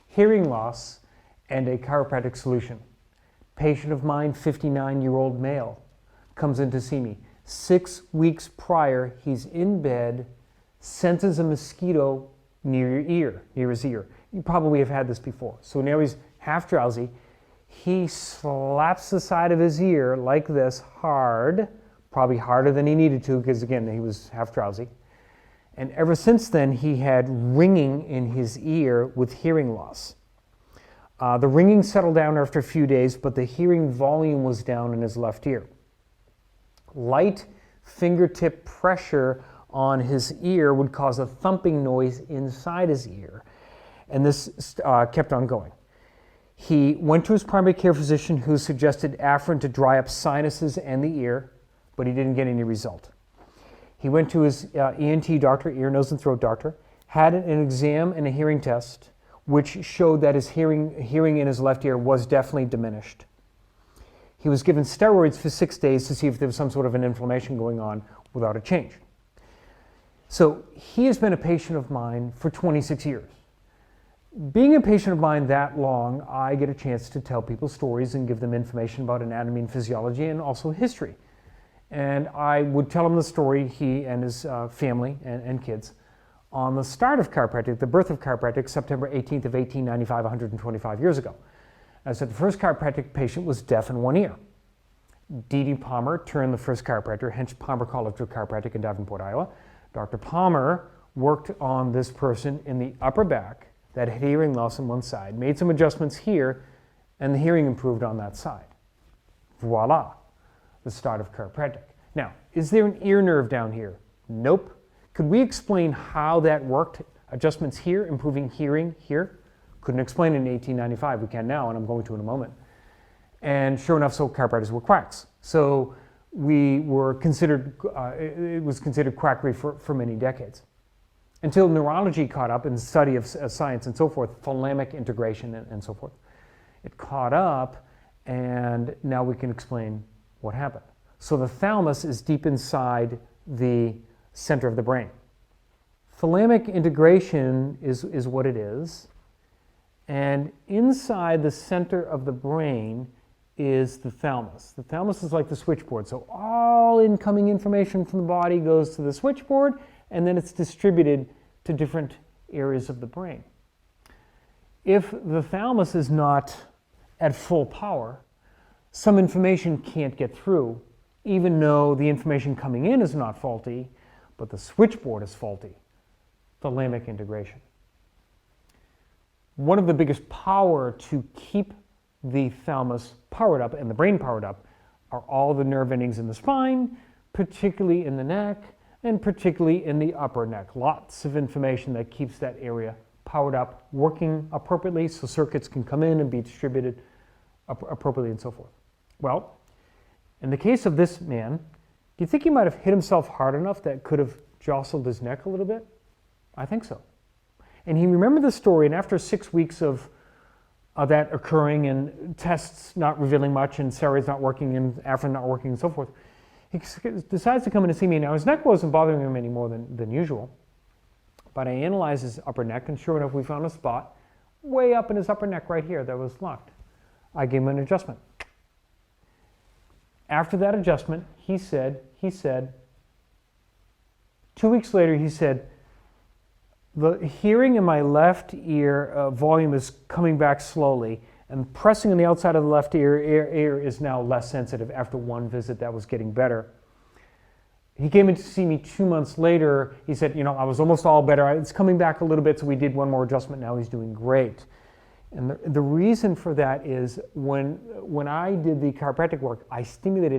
Hearing loss and a chiropractic solution. Patient of mine, 59-year-old male, comes in to see me. 6 weeks prior, he's in bed, senses a mosquito near his ear. You probably have had this before. So now he's half drowsy. He slaps the side of his ear like this hard, probably harder than he needed to because, again, he was half drowsy. And ever since then, he had ringing in his ear with hearing loss. The ringing settled down after a few days, but the hearing volume was down in his left ear. Light fingertip pressure on his ear would cause a thumping noise inside his ear, and this kept on going. He went to his primary care physician, who suggested Afrin to dry up sinuses and the ear, but he didn't get any result. He went to his ENT doctor, ear, nose, and throat doctor, had an exam and a hearing test, which showed that his hearing in his left ear was definitely diminished. He was given steroids for 6 days to see if there was some sort of an inflammation going on without a change. So he has been a patient of mine for 26 years. Being a patient of mine that long, I get a chance to tell people stories and give them information about anatomy and physiology and also history. And I would tell him the story, he and his family and kids, on the start of chiropractic, the birth of chiropractic, September 18th of 1895, 125 years ago. I said the first chiropractic patient was deaf in one ear. D.D. Palmer turned the first chiropractor, hence Palmer College of Chiropractic in Davenport, Iowa. Dr. Palmer worked on this person in the upper back that had hearing loss on one side, made some adjustments here, and the hearing improved on that side. Voila, the start of chiropractic. Now, is there an ear nerve down here? Nope. Could we explain how that worked? Adjustments here, improving hearing here? Couldn't explain it in 1895. We can now, and I'm going to in a moment. And sure enough, so chiropractors were quacks. So we were considered, it was considered quackery for many decades. Until neurology caught up in the study of science and so forth, thalamic integration and so forth. It caught up, and now we can explain what happened. So the thalamus is deep inside the center of the brain. Thalamic integration is what it is, and inside the center of the brain is the thalamus. The thalamus is like the switchboard, so all incoming information from the body goes to the switchboard, and then it's distributed to different areas of the brain. If the thalamus is not at full power, some information can't get through, even though the information coming in is not faulty, but the switchboard is faulty. Thalamic integration. One of the biggest power to keep the thalamus powered up and the brain powered up are all the nerve endings in the spine, particularly in the neck, and particularly in the upper neck. Lots of information that keeps that area powered up, working appropriately so circuits can come in and be distributed appropriately and so forth. Well, in the case of this man, do you think he might have hit himself hard enough that could have jostled his neck a little bit? I think so. And he remembered the story, and after 6 weeks of that occurring and tests not revealing much and steroids not working and Afrin not working and so forth, he decides to come in and see me. Now his neck wasn't bothering him any more than usual, but I analyzed his upper neck, and sure enough we found a spot way up in his upper neck right here that was locked. I gave him an adjustment. After that adjustment, he said, 2 weeks later, he said, the hearing in my left ear volume is coming back slowly, and pressing on the outside of the left ear is now less sensitive. After one visit, that was getting better. He came in to see me 2 months later. He said, I was almost all better. It's coming back a little bit, so we did one more adjustment. Now he's doing great. And the reason for that is when I did the chiropractic work, I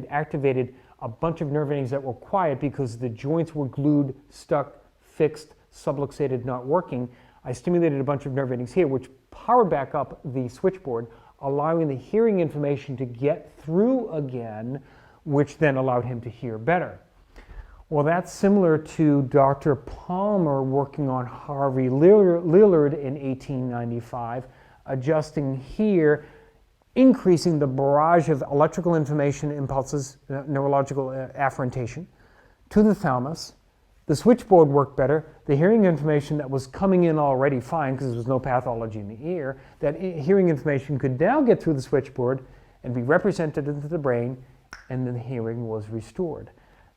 activated a bunch of nerve endings that were quiet because the joints were glued, stuck, fixed, subluxated, not working. I stimulated a bunch of nerve endings here, which powered back up the switchboard, allowing the hearing information to get through again, which then allowed him to hear better. Well, that's similar to Dr. Palmer working on Harvey Lillard in 1895, adjusting here, increasing the barrage of electrical information impulses, neurological afferentation, to the thalamus. The switchboard worked better. The hearing information that was coming in already fine, because there was no pathology in the ear, that hearing information could now get through the switchboard and be represented into the brain, and then the hearing was restored.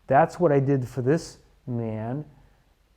That's what I did for this man.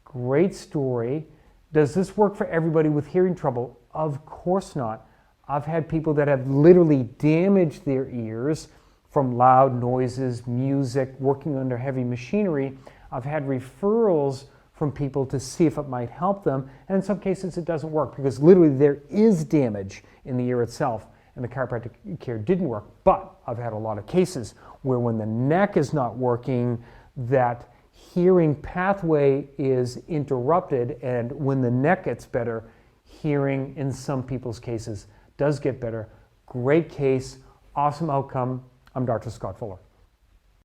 Great story. Does this work for everybody with hearing trouble? Of course not. I've had people that have literally damaged their ears from loud noises, music, working under heavy machinery. I've had referrals from people to see if it might help them, and in some cases it doesn't work because literally there is damage in the ear itself, and the chiropractic care didn't work. But I've had a lot of cases where when the neck is not working, that hearing pathway is interrupted, and when the neck gets better, hearing in some people's cases does get better. Great case, awesome outcome. I'm Dr. Scott Fuller.